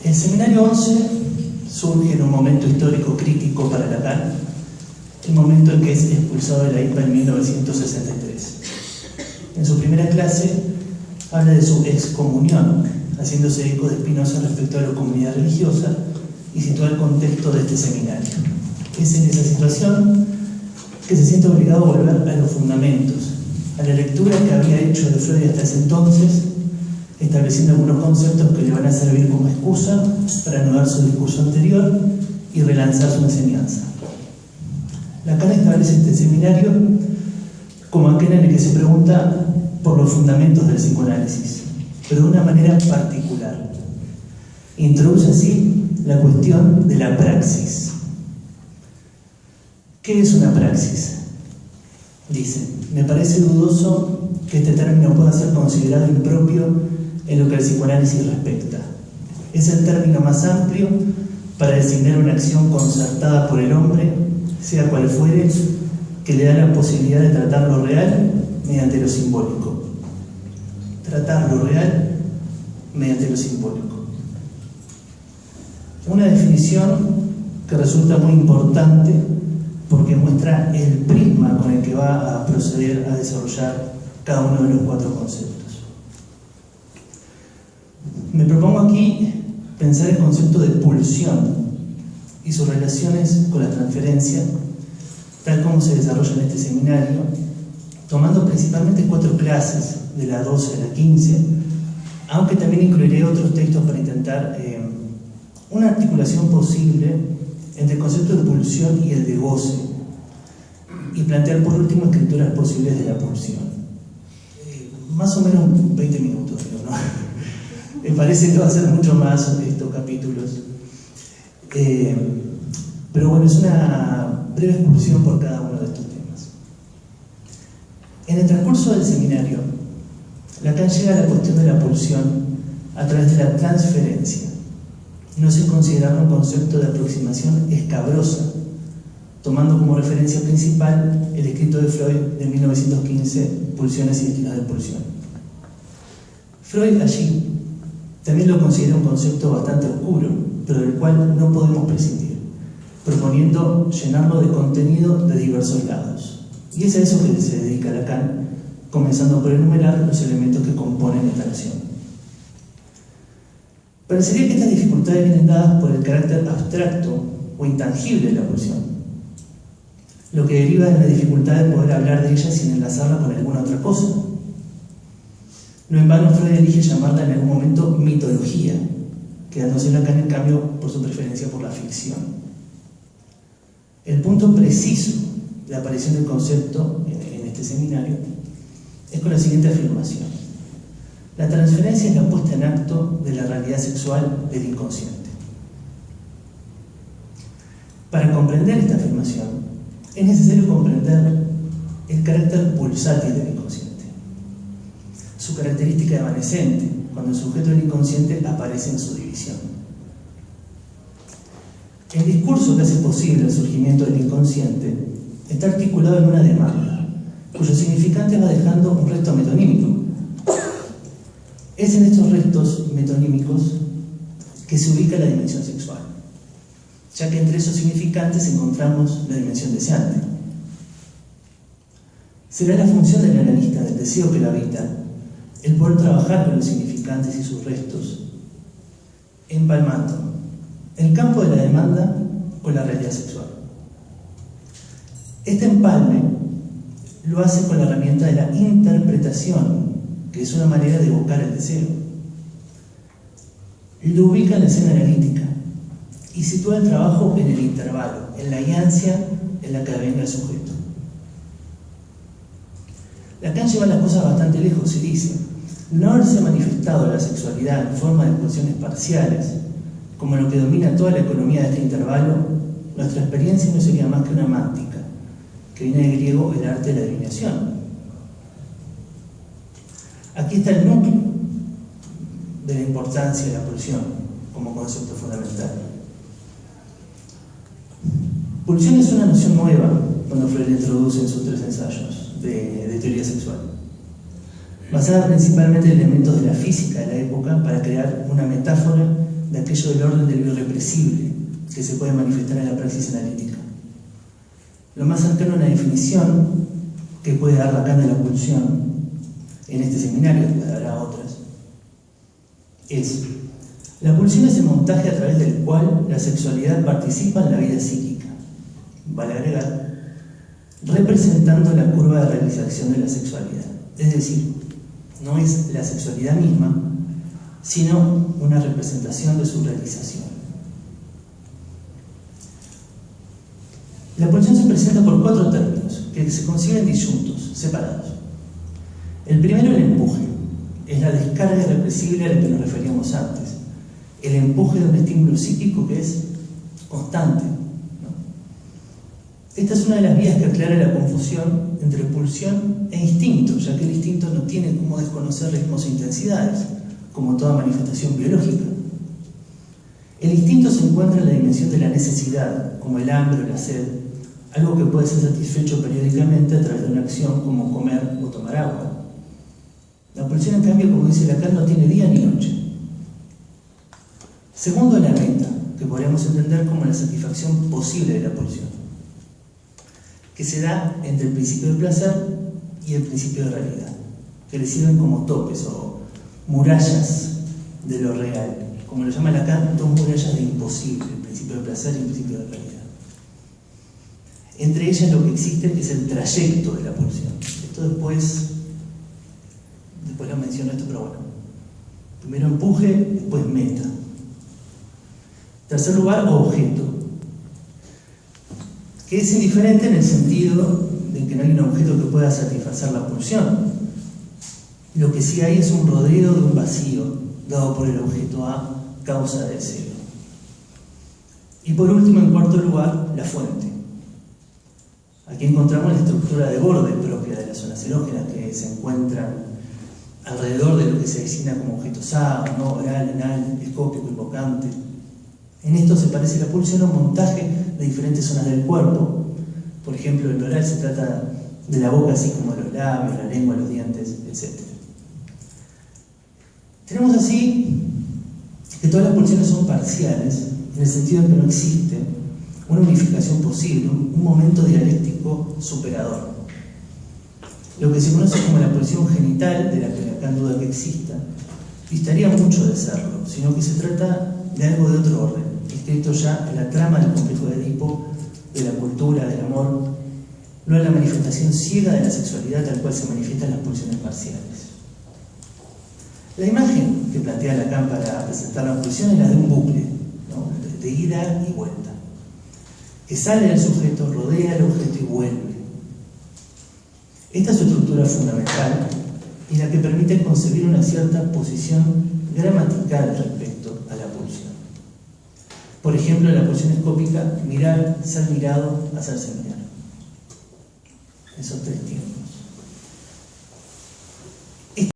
El seminario 11 surge en un momento histórico crítico para Lacan, el momento en que es expulsado de la IPA en 1963. En su primera clase habla de su excomunión, haciéndose eco de Spinoza respecto a la comunidad religiosa y sitúa el contexto de este seminario. Es en esa situación que se siente obligado a volver a los fundamentos, a la lectura que había hecho de Freud hasta ese entonces, estableciendo algunos conceptos que le van a servir como excusa para anudar su discurso anterior y relanzar su enseñanza. Lacan establece este seminario como aquel en el que se pregunta por los fundamentos del psicoanálisis, pero de una manera particular. Introduce así la cuestión de la praxis. ¿Qué es una praxis? Dice: me parece dudoso que este término pueda ser considerado impropio en lo que al psicoanálisis respecta. Es el término más amplio para designar una acción concertada por el hombre, sea cual fuere, que le da la posibilidad de tratar lo real mediante lo simbólico. Tratar lo real mediante lo simbólico. Una definición que resulta muy importante porque muestra el prisma con el que va a proceder a desarrollar cada uno de los cuatro conceptos. Me propongo aquí pensar el concepto de pulsión y sus relaciones con la transferencia, tal como se desarrolla en este seminario, tomando principalmente 4 clases, de la 12 a la 15, aunque también incluiré otros textos para intentar una articulación posible entre el concepto de pulsión y el de goce, y plantear por último escrituras posibles de la pulsión. Más o menos 20 minutos, ¿no? Me parece que va a ser mucho más estos capítulos. Pero bueno, es una breve excursión por cada uno de estos temas. En el transcurso del seminario, Lacan llega a la cuestión de la pulsión a través de la transferencia, no sin considerar un concepto de aproximación escabrosa, tomando como referencia principal el escrito de Freud de 1915, Pulsiones y estilos de pulsión. Freud allí también lo considera un concepto bastante oscuro, pero del cual no podemos prescindir, proponiendo llenarlo de contenido de diversos lados. Y es a eso que se dedica Lacan, comenzando por enumerar los elementos que componen esta noción. Parecería que estas dificultades vienen dadas por el carácter abstracto o intangible de la pulsión, lo que deriva de la dificultad de poder hablar de ella sin enlazarla con alguna otra cosa. No en vano Freud elige llamarla en algún momento mitología, quedándose Lacan en cambio por su preferencia por la ficción. El punto preciso de aparición del concepto en este seminario es con la siguiente afirmación: la transferencia es la puesta en acto de la realidad sexual del inconsciente. Para comprender esta afirmación es necesario comprender el carácter pulsátil del inconsciente, su característica evanescente, cuando el sujeto del inconsciente aparece en su división. El discurso que hace posible el surgimiento del inconsciente está articulado en una demanda, cuyo significante va dejando un resto metonímico. Es en estos restos metonímicos que se ubica la dimensión sexual, ya que entre esos significantes encontramos la dimensión deseante. Será la función del analista del deseo que lo habita el poder trabajar con los significantes y sus restos, empalmando el campo de la demanda con la realidad sexual. Este empalme lo hace con la herramienta de la interpretación, que es una manera de evocar el deseo. Lo ubica en la escena analítica y sitúa el trabajo en el intervalo, en la iancia en la que venga el sujeto. Lacan lleva las cosas bastante lejos y dice: no haberse manifestado la sexualidad en forma de pulsiones parciales, como lo que domina toda la economía de este intervalo, nuestra experiencia no sería más que una mántica, que viene del griego el arte de la adivinación. Aquí está el núcleo de la importancia de la pulsión como concepto fundamental. Pulsión es una noción nueva cuando Freud la introduce en sus 3 ensayos de teoría sexual, basada principalmente en elementos de la física de la época para crear una metáfora de aquello del orden de lo irrepresible que se puede manifestar en la praxis analítica. Lo más cercano a una definición que puede dar Lacan de la pulsión en este seminario, que dará otras, es: la pulsión es el montaje a través del cual la sexualidad participa en la vida psíquica, vale agregar, representando la curva de realización de la sexualidad. Es decir, no es la sexualidad misma, sino una representación de su realización. La pulsión se presenta por 4 términos, que se consiguen disyuntos, separados. El primero, el empuje, es la descarga irrepresible a la que nos referíamos antes. El empuje de un estímulo psíquico que es constante, ¿no? Esta es una de las vías que aclara la confusión entre pulsión e instinto, ya que el instinto no tiene cómo desconocer ritmos e intensidades, como toda manifestación biológica. El instinto se encuentra en la dimensión de la necesidad, como el hambre o la sed, algo que puede ser satisfecho periódicamente a través de una acción como comer o tomar agua. La pulsión, en cambio, como dice Lacan, no tiene día ni noche. Segundo, la meta, que podríamos entender como la satisfacción posible de la pulsión, que se da entre el principio de placer y el principio de realidad, que le sirven como topes o murallas de lo real, como lo llama Lacan, 2 murallas de imposible, el principio de placer y el principio de realidad. Entre ellas lo que existe es el trayecto de la pulsión. Esto después lo menciono esto, pero bueno. Primero empuje, después meta. Tercer lugar, objeto, que es indiferente en el sentido de que no hay un objeto que pueda satisfacer la pulsión. Lo que sí hay es un rodeo de un vacío dado por el objeto a causa del deseo. Y por último, en cuarto lugar, la fuente. Aquí encontramos la estructura de borde propia de las zonas erógenas que se encuentran alrededor de lo que se designa como objeto sábado, ¿no? Oral, anal, escópico, invocante. En esto se parece la pulsión a un montaje de diferentes zonas del cuerpo. Por ejemplo, el oral se trata de la boca, así como los labios, la lengua, los dientes, etc. Tenemos así que todas las pulsiones son parciales, en el sentido de que no existe una unificación posible, un momento dialéctico superador. Lo que se conoce como la pulsión genital, de la que Lacan duda que exista, distaría mucho de serlo, sino que se trata de algo de otro orden, escrito ya en la trama del complejo de Edipo, de la cultura, del amor, no en la manifestación ciega de la sexualidad tal cual se manifiestan las pulsiones parciales. La imagen que plantea Lacan para presentar la pulsión es la de un bucle, ¿no? de ida y vuelta, que sale del sujeto, rodea el objeto y vuelve. Esta es su estructura fundamental y la que permite concebir una cierta posición gramatical respecto a la pulsión. Por ejemplo, en la pulsión escópica, mirar, ser mirado, hacerse mirar. Esos 3 tiempos.